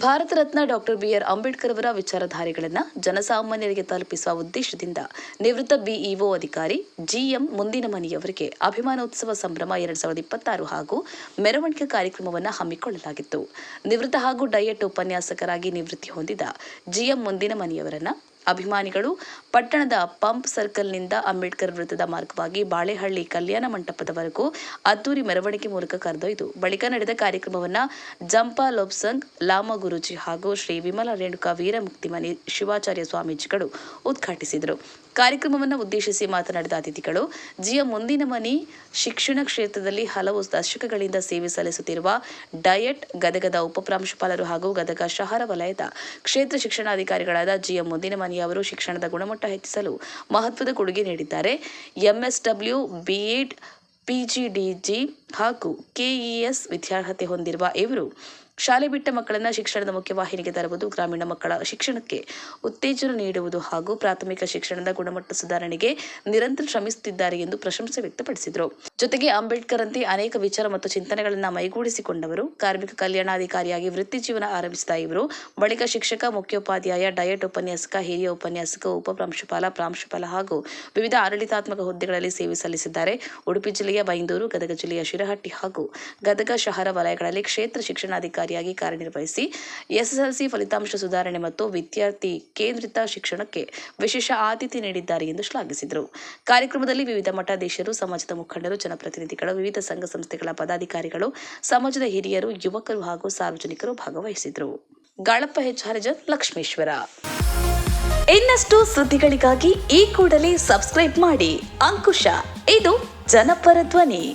Bharat Ratna doctor B R. Ambedkar ಅವರ ವಿಚಾರಧಾರೆಗಳನ್ನು ಜನಸಾಮಾನ್ಯರಿಗೆ ತಲುಪಿಸುವ ಉದ್ದೇಶದಿಂದ ನಿವೃತ್ತ ಬಿಇಒ ಅಧಿಕಾರಿ ಜಿಎಂ ಮುಂದಿನಮನಿಯವರಿಗೆ ಅಭಿಮಾನೋತ್ಸವ ಸಂಭ್ರಮ 2026 ಹಾಗೂ ಮೆರವಣಿಗೆ ಕಾರ್ಯಕ್ರಮವನ್ನು ಹಮ್ಮಿಕೊಳ್ಳಲಾಗಿತ್ತು. ನಿವೃತ್ತ ಹಾಗೂ ಡಯಟ್ ಉಪನ್ಯಾಸಕರಾಗಿ ನಿವೃತ್ತಿ ಹೊಂದಿದ ಜಿಎಂ ಮುಂದಿನಮನಿಯವರನ್ನು ಅಭಿಮಾನಿಗಳು ಪಟ್ಟಣದ ಪಂಪ್ ಸರ್ಕಲ್ನಿಂದ ಅಂಬೇಡ್ಕರ್ ವೃತ್ತದ ಮಾರ್ಗವಾಗಿ ಬಾಳೆಹಳ್ಳಿ ಕಲ್ಯಾಣ ಮಂಟಪದವರೆಗೂ ಅದ್ದೂರಿ ಮೆರವಣಿಗೆ ಮೂಲಕ ಕರೆದೊಯ್ದು ಬಳಿಕ ನಡೆದ ಕಾರ್ಯಕ್ರಮವನ್ನು ಜಂಪಾ ಲೋಬ್ಸಂಗ್ ಲಾಮಾ ಗುರೂಜಿ ಹಾಗೂ ಶ್ರೀ ವಿಮಲ ರೇಣುಕಾ ವೀರಮುಕ್ತಿಮನಿ ಶಿವಾಚಾರ್ಯ ಸ್ವಾಮೀಜಿಗಳು ಉದ್ಘಾಟಿಸಿದರು. ಕಾರ್ಯಕ್ರಮವನ್ನು ಉದ್ದೇಶಿಸಿ ಮಾತನಾಡಿದ ಅತಿಥಿಗಳು, ಜಿಎಂ ಮುಂದಿನಮನಿ ಶಿಕ್ಷಣ ಕ್ಷೇತ್ರದಲ್ಲಿ ಹಲವು ದಶಕಗಳಿಂದ ಸೇವೆ ಸಲ್ಲಿಸುತ್ತಿರುವ ಡಯಟ್ ಗದಗದ ಉಪಪ್ರಾಂಶುಪಾಲರು ಹಾಗೂ ಗದಗ ಶಹರ ವಲಯದ ಕ್ಷೇತ್ರ ಶಿಕ್ಷಣಾಧಿಕಾರಿಗಳಾದ ಜಿಎಂ ಮುಂದಿನಮನಿ ಅವರು ಶಿಕ್ಷಣದ ಗುಣಮಟ್ಟ ಹೆಚ್ಚಿಸಲು ಮಹತ್ವದ ಕೊಡುಗೆ ನೀಡಿದ್ದಾರೆ. ಎಂಎಸ್ಡಬ್ಲ್ಯೂ, ಬಿಎಡ್, ಪಿಜಿಡಿಜಿ ಹಾಗೂ ಕೆಇಎಸ್ ವಿದ್ಯಾರ್ಹತೆ ಹೊಂದಿರುವ ಇವರು ಶಾಲೆ ಬಿಟ್ಟ ಮಕ್ಕಳನ್ನು ಶಿಕ್ಷಣದ ಮುಖ್ಯವಾಹಿನಿಗೆ ತರುವುದು, ಗ್ರಾಮೀಣ ಮಕ್ಕಳ ಶಿಕ್ಷಣಕ್ಕೆ ಉತ್ತೇಜನ ನೀಡುವುದು ಹಾಗೂ ಪ್ರಾಥಮಿಕ ಶಿಕ್ಷಣದ ಗುಣಮಟ್ಟ ಸುಧಾರಣೆಗೆ ನಿರಂತರ ಶ್ರಮಿಸುತ್ತಿದ್ದಾರೆ ಎಂದು ಪ್ರಶಂಸೆ ವ್ಯಕ್ತಪಡಿಸಿದರು. ಜೊತೆಗೆ ಅಂಬೇಡ್ಕರ್ ಅಂತೆ ಅನೇಕ ವಿಚಾರ ಮತ್ತು ಚಿಂತನೆಗಳನ್ನು ಮೈಗೂಡಿಸಿಕೊಂಡವರು. ಕಾರ್ಮಿಕ ಕಲ್ಯಾಣಾಧಿಕಾರಿಯಾಗಿ ವೃತ್ತಿ ಜೀವನ ಆರಂಭಿಸಿದ ಇವರು ಬಳಿಕ ಶಿಕ್ಷಕ, ಮುಖ್ಯೋಪಾಧ್ಯಾಯ, ಡಯಟ್ ಉಪನ್ಯಾಸಕ, ಹಿರಿಯ ಉಪನ್ಯಾಸಕ, ಉಪಪ್ರಾಂಶುಪಾಲ, ಪ್ರಾಂಶುಪಾಲ ಹಾಗೂ ವಿವಿಧ ಆಡಳಿತಾತ್ಮಕ ಹುದ್ದೆಗಳಲ್ಲಿ ಸೇವೆ ಸಲ್ಲಿಸಿದ್ದಾರೆ. ಉಡುಪಿ ಜಿಲ್ಲೆಯ ಬೈಂದೂರು, ಗದಗ ಜಿಲ್ಲೆಯ ಶಿರಹಟ್ಟಿ ಹಾಗೂ ಗದಗ ಶಹರ ವಲಯಗಳಲ್ಲಿ ಕ್ಷೇತ್ರ ಶಿಕ್ಷಣಾಧಿಕಾರಿಯಾಗಿ ಕಾರ್ಯನಿರ್ವಹಿಸಿ ಎಸ್ಎಸ್ಎಲ್ಸಿ ಫಲಿತಾಂಶ ಸುಧಾರಣೆ ಮತ್ತು ವಿದ್ಯಾರ್ಥಿ ಕೇಂದ್ರಿತ ಶಿಕ್ಷಣಕ್ಕೆ ವಿಶೇಷ ಆದ್ಯತೆ ನೀಡಿದ್ದಾರೆ ಎಂದು ಶ್ಲಾಘಿಸಿದರು. ಕಾರ್ಯಕ್ರಮದಲ್ಲಿ ವಿವಿಧ ಮಠಾಧೀಶರು, ಸಮಾಜದ ಮುಖಂಡರು, ಜನಪ್ರತಿನಿಧಿಗಳು, ವಿವಿಧ ಸಂಘ ಸಂಸ್ಥೆಗಳ ಪದಾಧಿಕಾರಿಗಳು, ಸಮಾಜದ ಹಿರಿಯರು, ಯುವಕರು ಹಾಗೂ ಸಾರ್ವಜನಿಕರು ಭಾಗವಹಿಸಿದರು. ಗಾಳಪ್ಪ ಎಚ್. ಹರಿಜನ್, ಲಕ್ಷ್ಮೇಶ್ವರ. ಇನ್ನಷ್ಟು ಸುದ್ದಿಗಳಿಗಾಗಿ ಈ ಕೂಡಲೇ ಸಬ್ಸ್ಕ್ರೈಬ್ ಮಾಡಿ. ಅಂಕುಶ, ಇದು ಜನಪರ ಧ್ವನಿ.